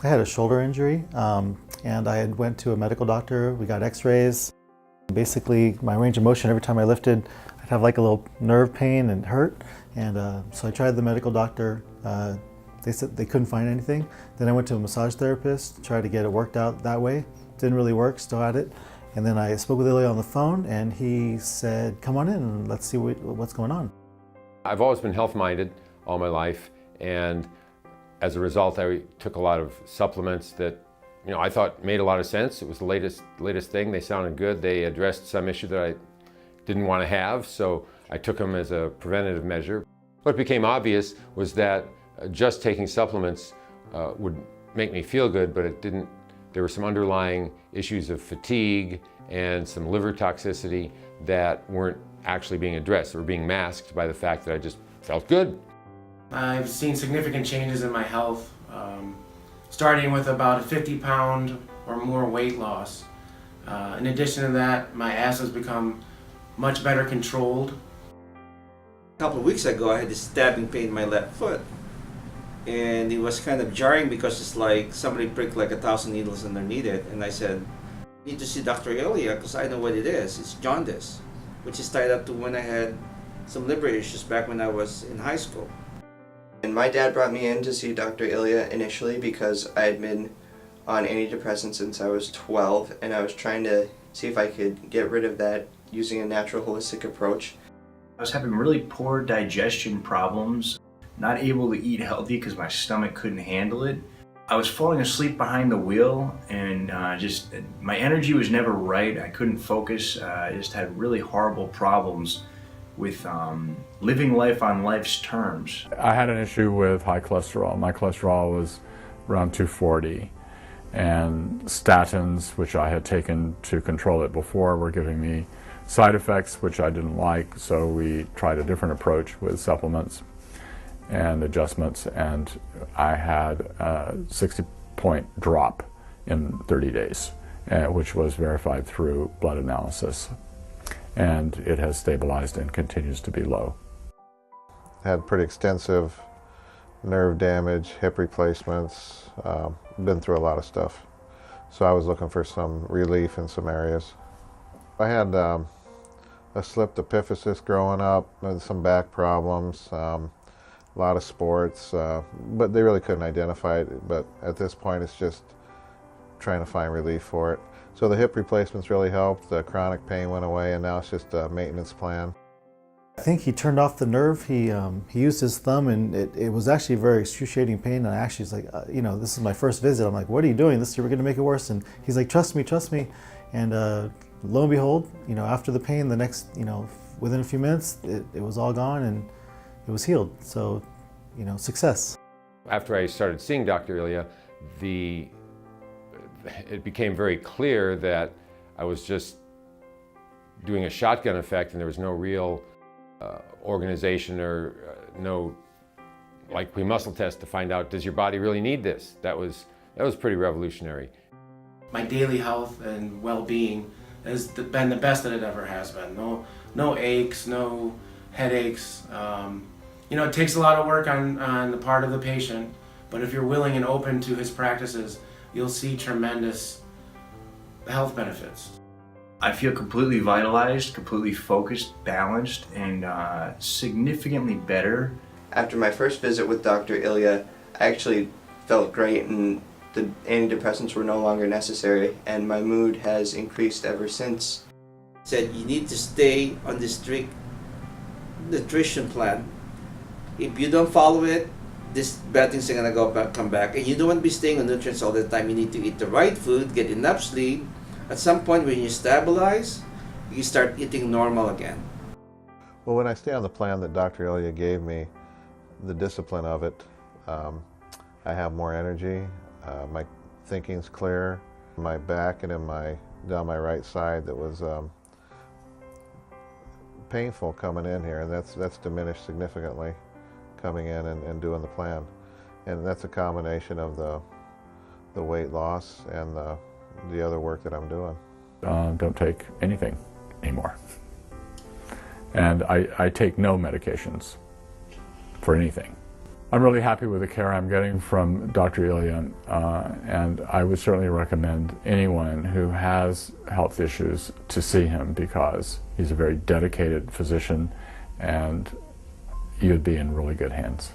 I had a shoulder injury and I had went to a medical doctor. We got x-rays. Basically, my range of motion, every time I lifted, I'd have like a little nerve pain and hurt. And so I tried the medical doctor. They said they couldn't find anything. Then I went to a massage therapist, tried to get it worked out that way. Didn't really work, still had it. And then I spoke with Ilya on the phone and he said, come on in and let's see what's going on. I've always been health-minded all my life, and as a result I took a lot of supplements that I thought made a lot of sense. It was the latest thing. They sounded good. They addressed some issue that I didn't want to have, so I took them as a preventative measure. What became obvious was that just taking supplements would make me feel good, but it didn't. There were some underlying issues of fatigue and some liver toxicity that weren't actually being addressed. They were being masked by the fact that I just felt good. I've seen significant changes in my health, starting with about a 50-pound or more weight loss. In addition to that, my ass has become much better controlled. A couple of weeks ago, I had this stabbing pain in my left foot. And it was kind of jarring because it's like somebody pricked like 1,000 needles underneath it. And I said, I need to see Dr. Ilya because I know what it is. It's jaundice, which is tied up to when I had some liver issues back when I was in high school. And my dad brought me in to see Dr. Ilya initially because I had been on antidepressants since I was 12, and I was trying to see if I could get rid of that using a natural holistic approach. I was having really poor digestion problems, not able to eat healthy because my stomach couldn't handle it. I was falling asleep behind the wheel, and my energy was never right. I couldn't focus. I just had really horrible problems with living life on life's terms. I had an issue with high cholesterol. My cholesterol was around 240, and statins, which I had taken to control it before, were giving me side effects which I didn't like, so we tried a different approach with supplements and adjustments, and I had a 60-point drop in 30 days, which was verified through blood analysis. And it has stabilized and continues to be low. Had pretty extensive nerve damage, hip replacements, been through a lot of stuff. So I was looking for some relief in some areas. I had a slipped epiphysis growing up and some back problems, a lot of sports, but they really couldn't identify it. But at this point it's just trying to find relief for it. So the hip replacements really helped, the chronic pain went away, and now it's just a maintenance plan. I think he turned off the nerve. He used his thumb, and it was actually very excruciating pain. And I actually was like, this is my first visit. I'm like, what are you doing? We're going to make it worse. And he's like, trust me. And lo and behold, after the pain, the next, within a few minutes, it was all gone and it was healed. So, success. After I started seeing Dr. Ilya, it became very clear that I was just doing a shotgun effect, and there was no real organization or no muscle test to find out, does your body really need this? That was pretty revolutionary. My daily health and well-being has been the best that it ever has been. No aches, no headaches. It takes a lot of work on the part of the patient, but if you're willing and open to his practices, you'll see tremendous health benefits. I feel completely vitalized, completely focused, balanced, and significantly better. After my first visit with Dr. Ilya, I actually felt great, and the antidepressants were no longer necessary, and my mood has increased ever since. Said you need to stay on the strict nutrition plan. If you don't follow it, these bad things are gonna come back, and you don't want to be staying on nutrients all the time. You need to eat the right food, get enough sleep. At some point when you stabilize, you start eating normal again. Well, when I stay on the plan that Dr. Ilya gave me, the discipline of it, I have more energy, my thinking's clear, my back and down my right side that was painful coming in here, and that's diminished significantly coming in and doing the plan. And that's a combination of the weight loss and the other work that I'm doing. Don't take anything anymore. And I take no medications for anything. I'm really happy with the care I'm getting from Dr. Ilya, and I would certainly recommend anyone who has health issues to see him, because he's a very dedicated physician and you'd be in really good hands.